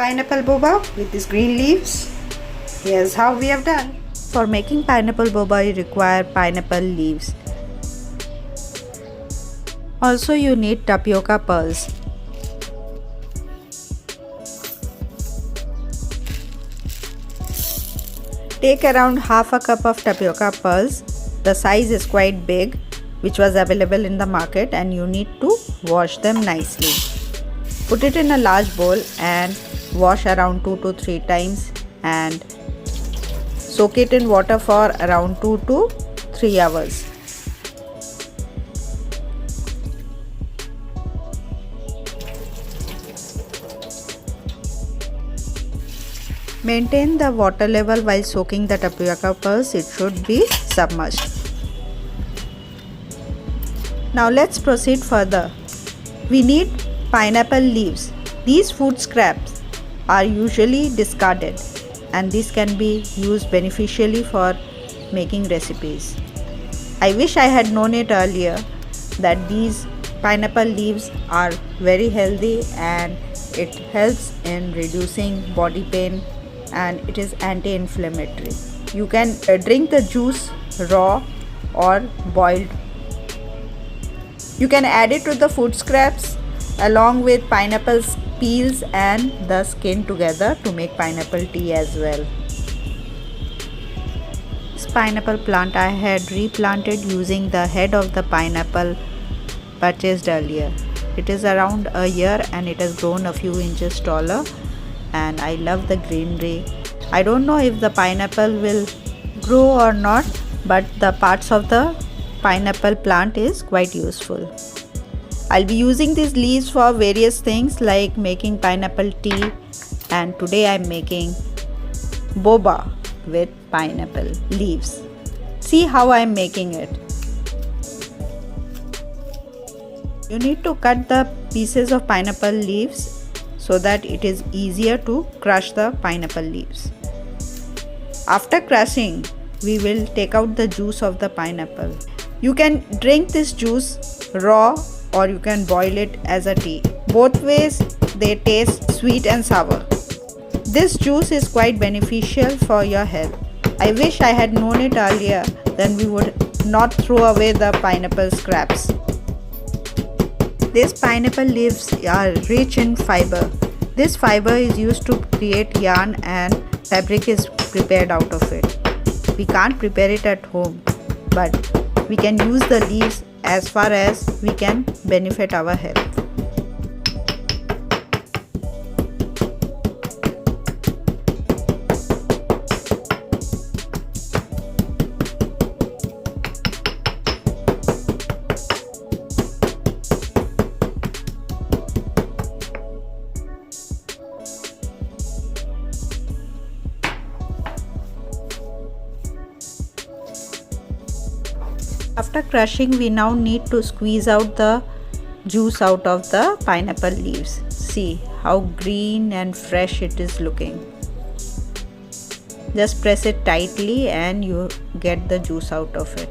pineapple boba with these green leaves. Here's how we have done. For making pineapple boba, you require pineapple leaves. Also, you need tapioca pearls. Take around half a cup of tapioca pearls. The size is quite big, which was available in the market, and you need to wash them nicely. Put it in a large bowl and wash around 2 to 3 times and soak it in water for around 2 to 3 hours. Maintain the water level while soaking the tapioca pearls. It should be submerged. Now let's proceed further. We need pineapple leaves. These food scraps are usually discarded and these can be used beneficially for making recipes. I wish I had known it earlier that these pineapple leaves are very healthy and it helps in reducing body pain and it is anti-inflammatory. You can drink the juice raw or boiled. You can add it to the food scraps along with pineapple peels and the skin together to make pineapple tea as well. This pineapple plant I had replanted using the head of the pineapple purchased earlier. It is around a year and it has grown a few inches taller, and I love the greenery. I don't know if the pineapple will grow or not, but the parts of the pineapple plant is quite useful. I'll be using these leaves for various things like making pineapple tea, and today I'm making boba with pineapple leaves. See how I'm making it. You need to cut the pieces of pineapple leaves so that it is easier to crush the pineapple leaves. After crushing, we will take out the juice of the pineapple. You can drink this juice raw or you can boil it as a tea. Both ways they taste sweet and sour. This juice is quite beneficial for your health. I wish I had known it earlier, then we would not throw away the pineapple scraps. These pineapple leaves are rich in fiber. This fiber is used to create yarn and fabric is prepared out of it. We can't prepare it at home, but we can use the leaves as far as we can benefit our health. After crushing, we now need to squeeze out the juice out of the pineapple leaves. See how green and fresh it is looking. Just press it tightly and you get the juice out of it.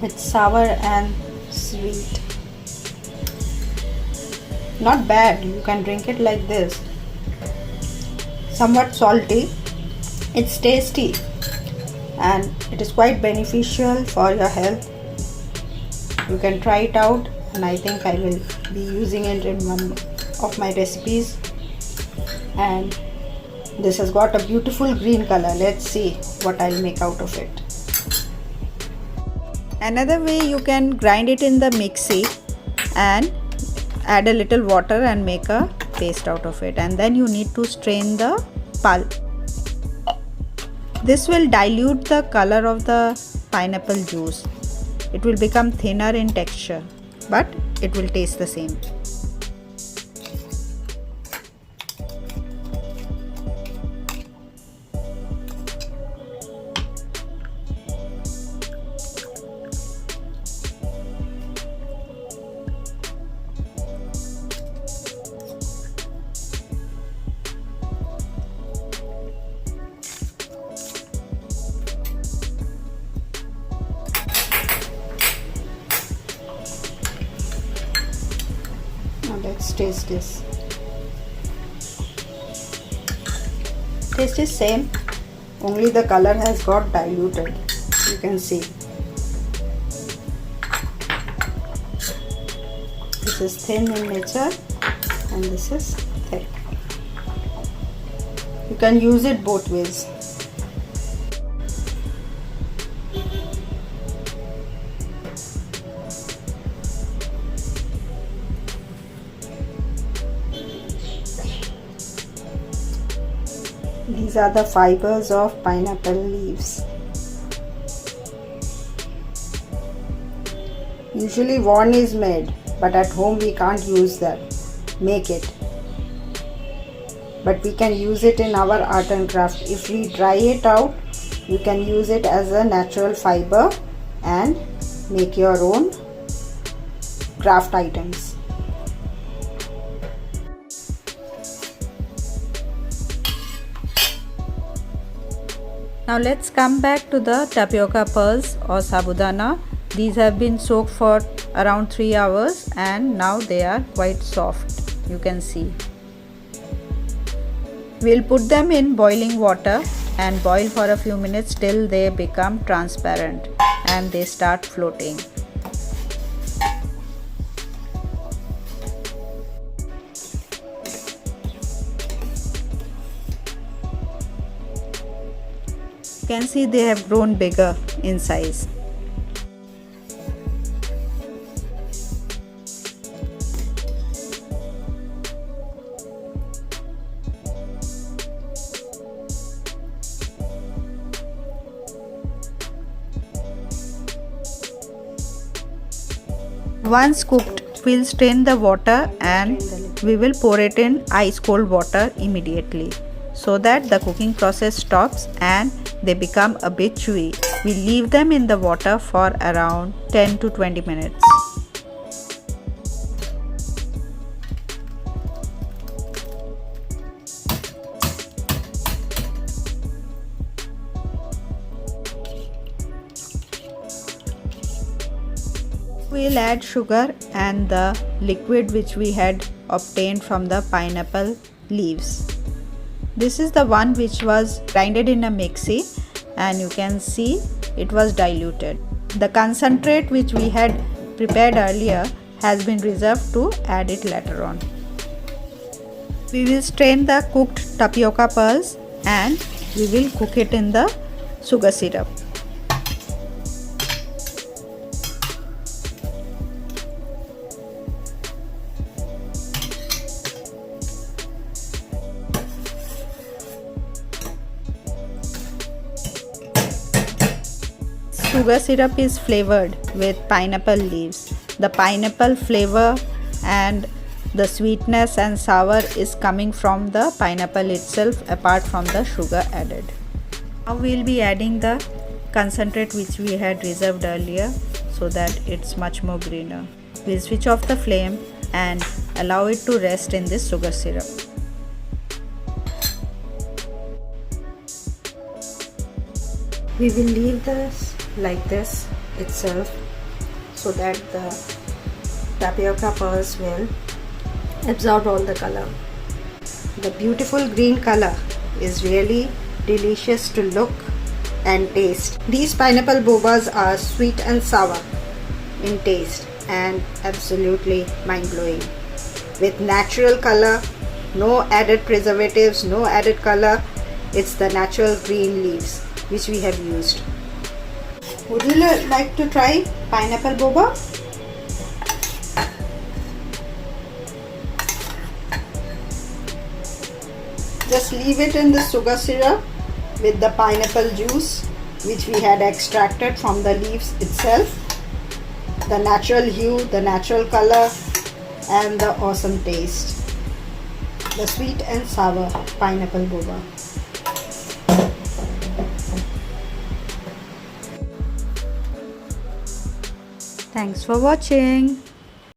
It's sour and sweet. Not bad, you can drink it like this. Somewhat salty. It's tasty and it is quite beneficial for your health. You can try it out, and I think I will be using it in one of my recipes. And this has got a beautiful green color. Let's see what I'll make out of it. Another way, you can grind it in the mixie and add a little water and make a paste out of it, and then you need to strain the pulp. This will dilute the color of the pineapple juice. It will become thinner in texture, but it will taste the same. Now let's taste this. Taste is same, only the color has got diluted. You can see. This is thin in nature and this is thick. You can use it both ways. These are the fibers of pineapple leaves. Usually one is made, but at home we can't use that. Make it. But we can use it in our art and craft. If we dry it out, you can use it as a natural fiber and make your own craft items. Now let's come back to the tapioca pearls or sabudana. These have been soaked for around 3 hours and now they are quite soft. You can see. We'll put them in boiling water and boil for a few minutes till they become transparent and they start floating. You can see they have grown bigger in size. Once cooked, we'll strain the water and we will pour it in ice cold water immediately, so that the cooking process stops and they become a bit chewy. We leave them in the water for around 10 to 20 minutes. We'll add sugar and the liquid which we had obtained from the pineapple leaves. This is the one which was grinded in a mixie and you can see it was diluted. The concentrate which we had prepared earlier has been reserved to add it later on. We will strain the cooked tapioca pearls and we will cook it in the sugar syrup. Sugar syrup is flavored with pineapple leaves. The pineapple flavor and the sweetness and sour is coming from the pineapple itself apart from the sugar added. Now we will be adding the concentrate which we had reserved earlier so that it's much more greener. We'll switch off the flame and allow it to rest in this sugar syrup. We will leave this like this itself so that the tapioca pearls will absorb all the color. The beautiful green color is really delicious to look and taste. These pineapple bobas are sweet and sour in taste and absolutely mind-blowing. With natural color, no added preservatives, no added color. It's the natural green leaves which we have used. Would you like to try pineapple boba? Just leave it in the sugar syrup with the pineapple juice which we had extracted from the leaves itself. The natural hue, the natural color and the awesome taste. The sweet and sour pineapple boba. Thanks for watching.